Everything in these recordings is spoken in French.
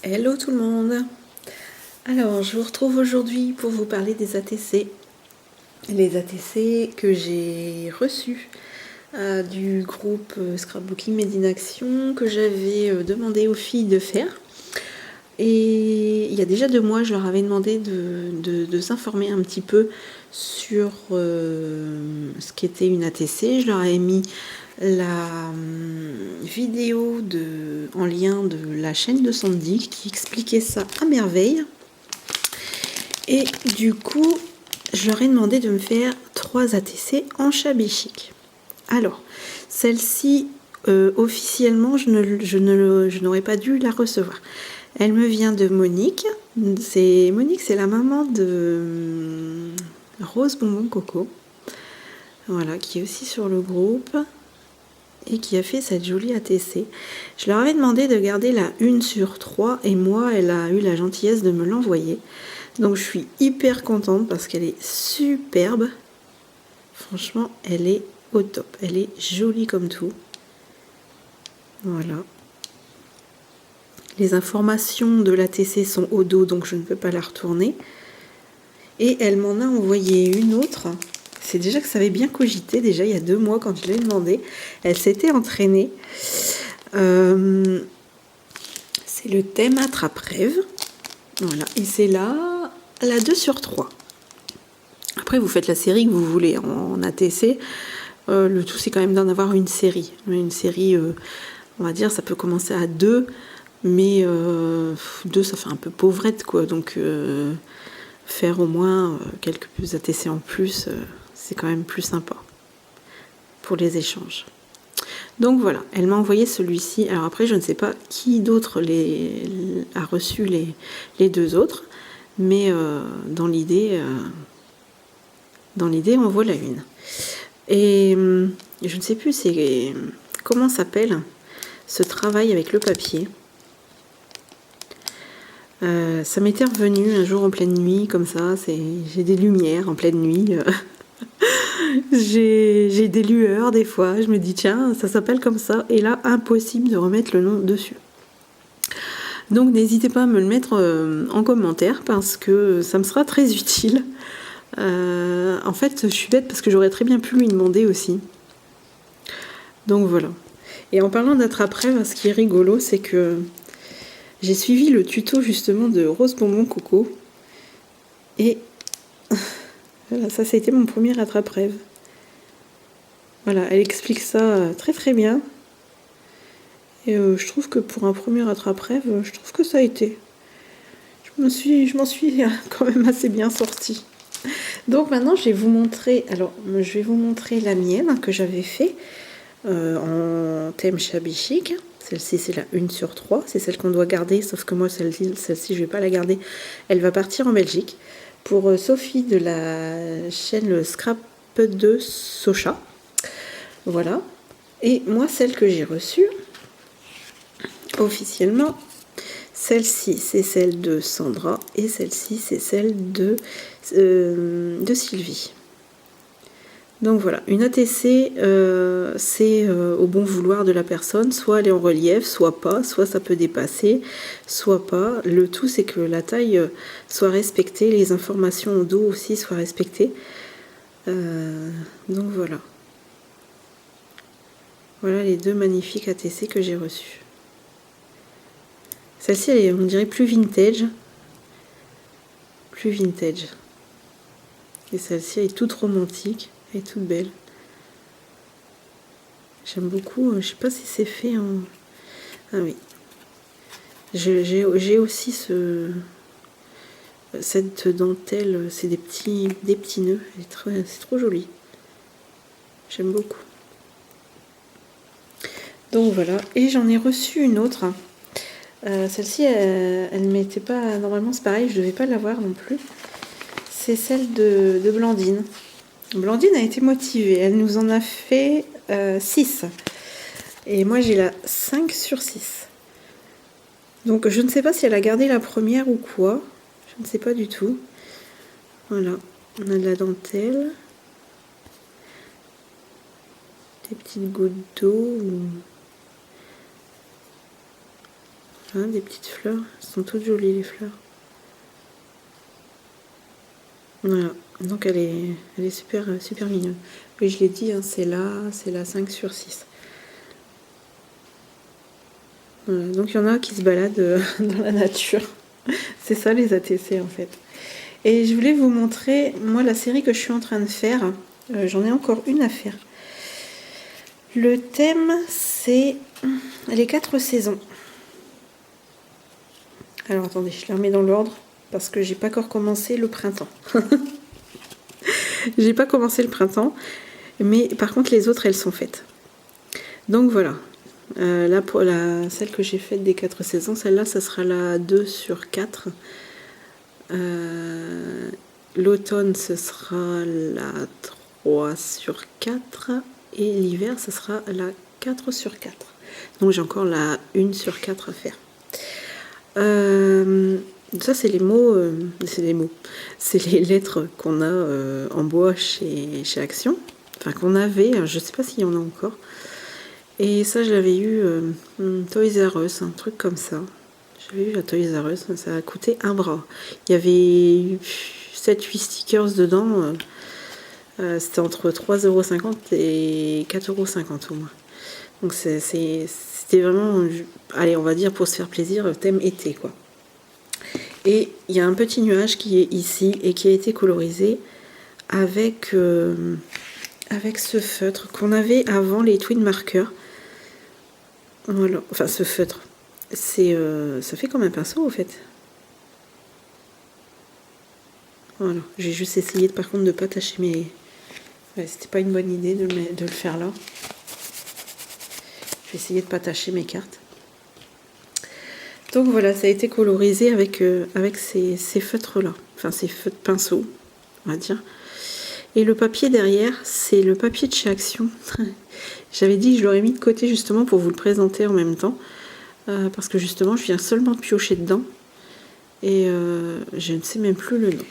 Hello tout le monde. Alors je vous retrouve aujourd'hui pour vous parler des ATC. Les ATC que j'ai reçus du groupe Scrapbooking Made in Action, que j'avais demandé aux filles de faire. Et il y a déjà 2 mois, je leur avais demandé de s'informer un petit peu sur ce qu'était une ATC. Je leur avais mis la vidéo en lien de la chaîne de Sandy qui expliquait ça à merveille. Et du coup, je leur ai demandé de me faire 3 ATC en shabby chic. Alors, celle-ci, officiellement, je n'aurais pas dû la recevoir. Elle me vient de Monique. Monique, c'est la maman de Rose Bonbon Coco. Voilà, qui est aussi sur le groupe et qui a fait cette jolie ATC. Je leur avais demandé de garder la 1/3 et moi, elle a eu la gentillesse de me l'envoyer. Donc je suis hyper contente parce qu'elle est superbe. Franchement, elle est au top. Elle est jolie comme tout. Voilà. Les informations de l'ATC sont au dos, donc je ne peux pas la retourner. Et elle m'en a envoyé une autre. C'est déjà que ça avait bien cogité, déjà il y a 2 mois quand je l'ai demandé. Elle s'était entraînée. C'est le thème attrape-rêve. Voilà. Et c'est là la 2/3. Après, vous faites la série que vous voulez en ATC. Le tout, c'est quand même d'en avoir une série. Une série, on va dire, ça peut commencer à 2, mais 2, ça fait un peu pauvrette, quoi. Donc, faire au moins quelques ATC en plus, c'est quand même plus sympa pour les échanges. Donc voilà, elle m'a envoyé celui-ci. Alors après, je ne sais pas qui d'autre a reçu les 2 autres, mais dans l'idée, en voilà une. Et je ne sais plus comment s'appelle ce travail avec le papier. Ça m'était revenu un jour en pleine nuit, comme ça. J'ai des lumières en pleine nuit. J'ai des lueurs des fois. Je me dis, tiens, ça s'appelle comme ça. Et là, impossible de remettre le nom dessus. Donc, n'hésitez pas à me le mettre en commentaire parce que ça me sera très utile. En fait, je suis bête parce que j'aurais très bien pu lui demander aussi. Donc voilà. Et en parlant d'attrape-rêve, ce qui est rigolo, c'est que j'ai suivi le tuto justement de Rose Bonbon Coco. Et voilà, ça a été mon premier attrape-rêve. Voilà, elle explique ça très très bien. Et je trouve que pour un premier attrape-rêve, je trouve que ça a été. Je m'en suis quand même assez bien sortie. Donc maintenant, je vais vous montrer la mienne que j'avais fait en thème shabby chic. Celle-ci, c'est la 1/3. C'est celle qu'on doit garder, sauf que moi, celle-ci, je ne vais pas la garder. Elle va partir en Belgique. Pour Sophie de la chaîne le Scrap de Socha. Voilà. Et moi, celle que j'ai reçue, officiellement, celle-ci, c'est celle de Sandra. Et celle-ci, c'est celle de Sylvie. Donc voilà, une ATC, c'est au bon vouloir de la personne, soit elle est en relief, soit pas, soit ça peut dépasser, soit pas. Le tout, c'est que la taille soit respectée, les informations au dos aussi soient respectées. Donc voilà. Voilà les 2 magnifiques ATC que j'ai reçus. Celle-ci, elle est, on dirait, plus vintage. Plus vintage. Et celle-ci, elle est toute romantique. Elle est toute belle. J'aime beaucoup. Je ne sais pas si c'est fait en... Ah oui. J'ai aussi cette dentelle. C'est des petits nœuds. C'est trop joli. J'aime beaucoup. Donc voilà. Et j'en ai reçu une autre. Celle-ci, elle ne m'était pas... Normalement, c'est pareil. Je ne devais pas l'avoir non plus. C'est celle de Blandine. Blandine a été motivée. Elle nous en a fait 6. Et moi, j'ai la 5/6. Donc, je ne sais pas si elle a gardé la première ou quoi. Je ne sais pas du tout. Voilà. On a de la dentelle. Des petites gouttes d'eau. Hein, des petites fleurs. Elles sont toutes jolies les fleurs. Voilà. Donc elle est super, super mignonne. Oui, je l'ai dit, hein, c'est la 5/6. Voilà. Donc il y en a qui se baladent dans la nature. C'est ça les ATC en fait. Et je voulais vous montrer, moi, la série que je suis en train de faire. J'en ai encore une à faire. Le thème, c'est les 4 saisons. Alors attendez, je les remets dans l'ordre parce que j'ai pas encore commencé le printemps. J'ai pas commencé le printemps, mais par contre les autres elles sont faites. Donc voilà. Là pour celle que j'ai faite des 4 saisons, celle-là ça sera la 2/4. L'automne ce sera la 3/4 et l'hiver ce sera la 4/4. Donc j'ai encore la 1/4 à faire. Ça c'est les mots, c'est les lettres qu'on a en bois chez Action, enfin qu'on avait, je sais pas s'il y en a encore. Et ça je l'avais eu Toys R Us, un truc comme ça. J'avais eu à Toys R Us, ça a coûté un bras. Il y avait 7-8 stickers dedans, c'était entre 3,50 € et 4,50 € au moins. Donc c'était vraiment, allez on va dire pour se faire plaisir, thème été quoi. Et il y a un petit nuage qui est ici et qui a été colorisé avec, avec ce feutre qu'on avait avant les twin markers. Voilà, enfin ce feutre. Ça fait comme un pinceau en fait. Voilà, j'ai juste essayé par contre de pas tacher mes... Ouais, c'était pas une bonne idée de le faire là. Je vais essayer de pas tacher mes cartes. Donc voilà, ça a été colorisé avec ces feutres-là. Enfin, ces feutres pinceaux, on va dire. Et le papier derrière, c'est le papier de chez Action. J'avais dit que je l'aurais mis de côté justement pour vous le présenter en même temps. Parce que justement, je viens seulement de piocher dedans. Et je ne sais même plus le nom.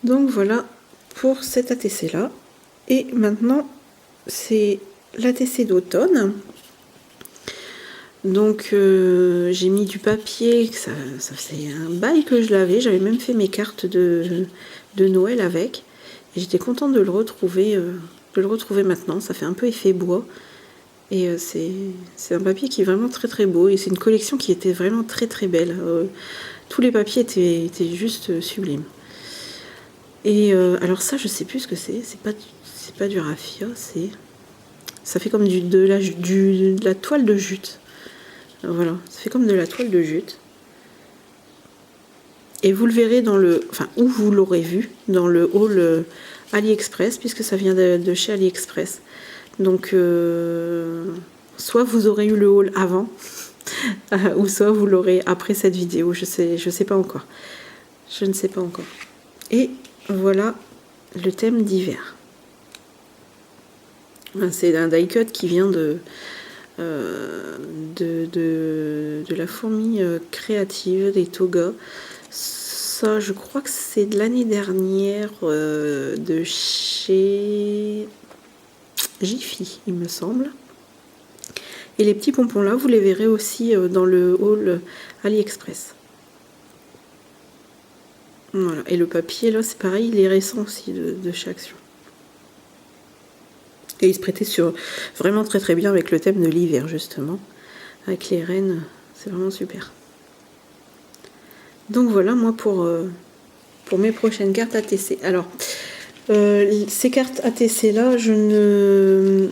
Donc voilà pour cet ATC-là. Et maintenant, c'est l'ATC d'automne. Donc j'ai mis du papier, ça faisait un bail que je l'avais, j'avais même fait mes cartes de Noël avec. Et j'étais contente de le retrouver maintenant, ça fait un peu effet bois. Et c'est un papier qui est vraiment très très beau et c'est une collection qui était vraiment très très belle. Tous les papiers étaient juste sublimes. Et alors ça je sais plus ce que c'est pas du raffia, ça fait comme de la toile de jute. Voilà, ça fait comme de la toile de jute. Et vous le verrez où vous l'aurez vu, dans le haul AliExpress, puisque ça vient de chez AliExpress. Donc, soit vous aurez eu le haul avant, ou soit vous l'aurez après cette vidéo. Je sais pas encore. Je ne sais pas encore. Et voilà le thème d'hiver. C'est un die cut qui vient de la fourmi créative des Toga. Ça je crois que c'est de l'année dernière de chez Jiffy il me semble. Et les petits pompons là vous les verrez aussi dans le haul AliExpress. Voilà. Et le papier là c'est pareil, il est récent aussi de chez Action. Et il se prêtait vraiment très très bien avec le thème de l'hiver justement. Avec les rennes, c'est vraiment super. Donc voilà moi pour mes prochaines cartes ATC. Alors ces cartes ATC là, il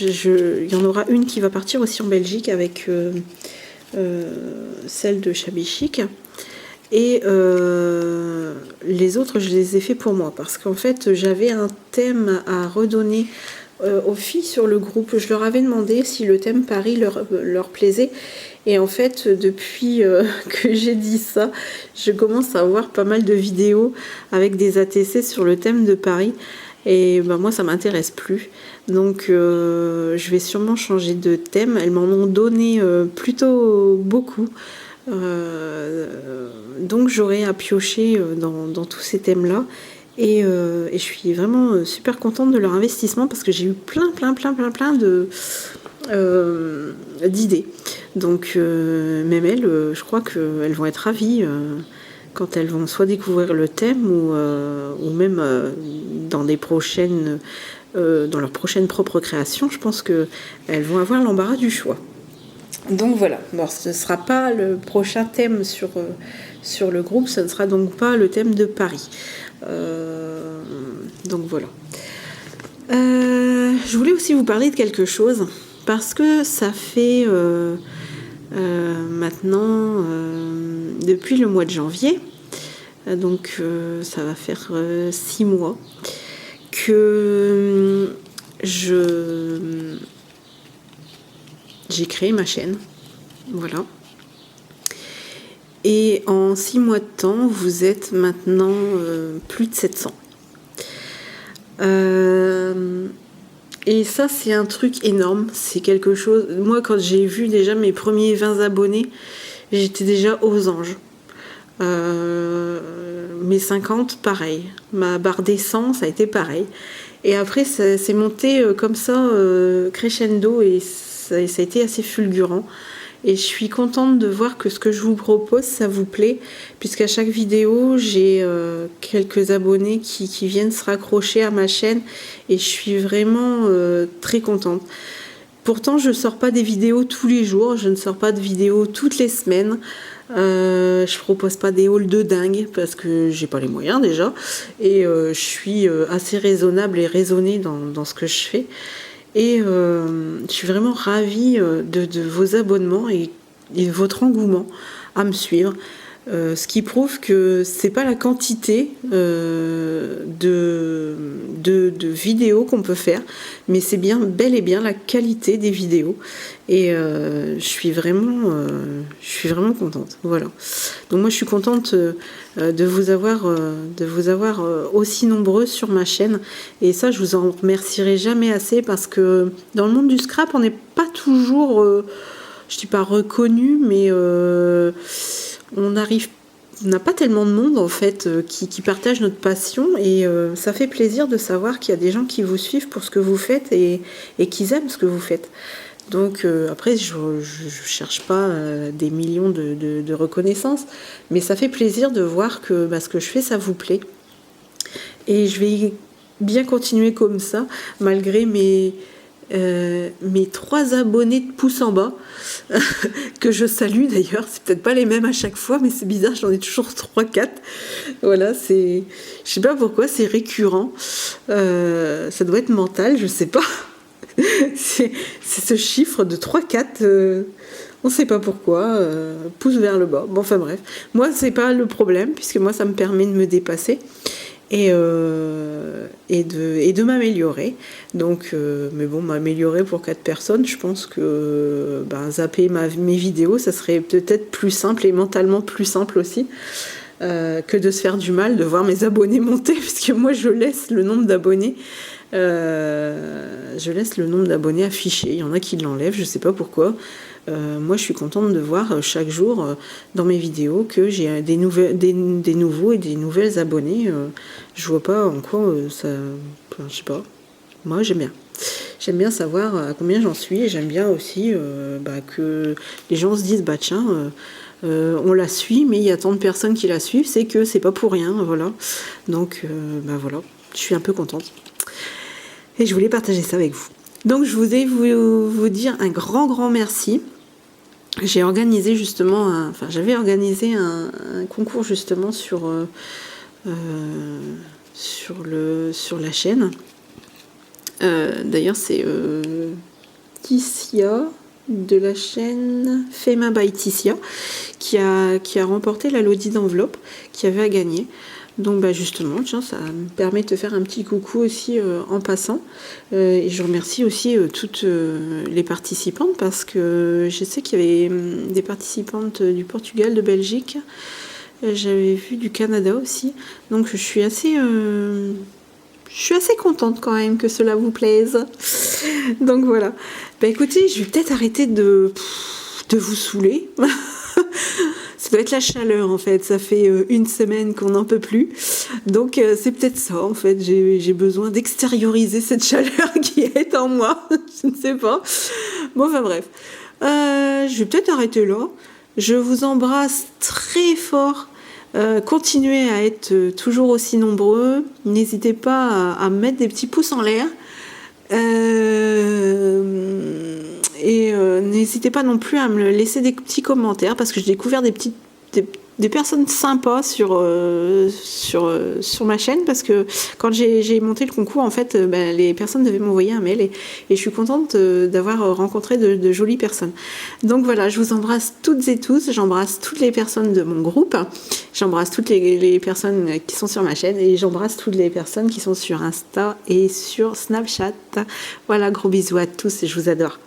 y en aura une qui va partir aussi en Belgique avec celle de Shabby Chic. Et les autres, je les ai fait pour moi parce qu'en fait, j'avais un thème à redonner aux filles sur le groupe. Je leur avais demandé si le thème Paris leur plaisait. Et en fait, depuis que j'ai dit ça, je commence à avoir pas mal de vidéos avec des ATC sur le thème de Paris. Et ben, moi, ça m'intéresse plus. Donc, je vais sûrement changer de thème. Elles m'en ont donné plutôt beaucoup. Donc j'aurai à piocher dans tous ces thèmes là et je suis vraiment super contente de leur investissement parce que j'ai eu plein d'idées. Donc même elles, je crois qu'elles vont être ravies quand elles vont soit découvrir le thème ou même dans des prochaines, dans leur prochaine propre création, je pense qu'elles vont avoir l'embarras du choix. Donc voilà, bon, ce ne sera pas le prochain thème sur le groupe, ce ne sera donc pas le thème de Paris. Donc voilà. Je voulais aussi vous parler de quelque chose, parce que ça fait maintenant, depuis le mois de janvier, donc ça va faire 6 mois, que j'ai créé ma chaîne. Voilà. Et en 6 mois de temps, vous êtes maintenant plus de 700. Et ça, c'est un truc énorme. C'est quelque chose... Moi, quand j'ai vu déjà mes premiers 20 abonnés, j'étais déjà aux anges. Mes 50, pareil. Ma barre des 100, ça a été pareil. Et après, ça s'est monté comme ça, crescendo, et ça a été assez fulgurant. Et je suis contente de voir que ce que je vous propose, ça vous plaît, puisqu'à chaque vidéo, j'ai quelques abonnés qui viennent se raccrocher à ma chaîne, et je suis vraiment très contente. Pourtant, je ne sors pas des vidéos tous les jours, je ne sors pas de vidéos toutes les semaines. Je propose pas des hauls de dingue parce que j'ai pas les moyens déjà, et je suis assez raisonnable et raisonnée dans ce que je fais. Et je suis vraiment ravie de vos abonnements et de votre engouement à me suivre. Ce qui prouve que c'est pas la quantité de vidéos qu'on peut faire, mais c'est bien, bel et bien la qualité des vidéos. Et je suis vraiment contente. Voilà. Donc moi je suis contente de vous avoir aussi nombreux sur ma chaîne. Et ça, je vous en remercierai jamais assez, parce que dans le monde du scrap, on n'est pas toujours, je dis pas reconnu, mais on n'a pas tellement de monde en fait qui partage notre passion, et ça fait plaisir de savoir qu'il y a des gens qui vous suivent pour ce que vous faites et qu'ils aiment ce que vous faites. Donc après, je cherche pas des millions de reconnaissance, mais ça fait plaisir de voir que ce que je fais, ça vous plaît. Et je vais bien continuer comme ça, malgré mes 3 abonnés de pouce en bas, que je salue d'ailleurs. C'est peut-être pas les mêmes à chaque fois, mais c'est bizarre, j'en ai toujours 3-4. Voilà, je sais pas pourquoi, c'est récurrent. Ça doit être mental, je sais pas. c'est ce chiffre de 3-4, on sait pas pourquoi, pouce vers le bas. Bon, enfin bref, moi c'est pas le problème, puisque moi ça me permet de me dépasser et de m'améliorer. Donc mais bon, m'améliorer pour 4 personnes, je pense que zapper mes vidéos, ça serait peut-être plus simple, et mentalement plus simple aussi, que de se faire du mal, de voir mes abonnés monter, puisque moi je laisse le nombre d'abonnés affiché. Il y en a qui l'enlèvent, je sais pas pourquoi. Moi je suis contente de voir chaque jour dans mes vidéos que j'ai des nouveaux et des nouvelles abonnés. Je vois pas en quoi ça... Enfin, je sais pas. Moi j'aime bien savoir à combien j'en suis, et j'aime bien aussi que les gens se disent tiens, on la suit, mais il y a tant de personnes qui la suivent, c'est que c'est pas pour rien. Voilà. Donc voilà, je suis un peu contente. Et je voulais partager ça avec vous. Donc je voulais vous dire un grand merci. J'avais organisé un concours justement sur la chaîne. D'ailleurs, c'est Ticia de la chaîne Fema by Ticia qui a remporté la Lodi d'enveloppe, qui avait à gagner. Donc justement, tiens, ça me permet de te faire un petit coucou aussi en passant. Et je remercie aussi toutes les participantes, parce que je sais qu'il y avait des participantes du Portugal, de Belgique. J'avais vu du Canada aussi. Donc je suis assez contente quand même que cela vous plaise. Donc voilà. Écoutez, je vais peut-être arrêter de vous saouler. Ça doit être la chaleur en fait, ça fait 1 semaine qu'on n'en peut plus. Donc c'est peut-être ça en fait, j'ai besoin d'extérioriser cette chaleur qui est en moi. Je ne sais pas. Bon, enfin bref. Je vais peut-être arrêter là. Je vous embrasse très fort. Continuez à être toujours aussi nombreux. N'hésitez pas à mettre des petits pouces en l'air. N'hésitez pas non plus à me laisser des petits commentaires parce que j'ai découvert des personnes sympas sur ma chaîne, parce que quand j'ai monté le concours, en fait, les personnes devaient m'envoyer un mail et je suis contente d'avoir rencontré de jolies personnes. Donc voilà, je vous embrasse toutes et tous, j'embrasse toutes les personnes de mon groupe, j'embrasse toutes les personnes qui sont sur ma chaîne et j'embrasse toutes les personnes qui sont sur Insta et sur Snapchat. Voilà, gros bisous à tous et je vous adore.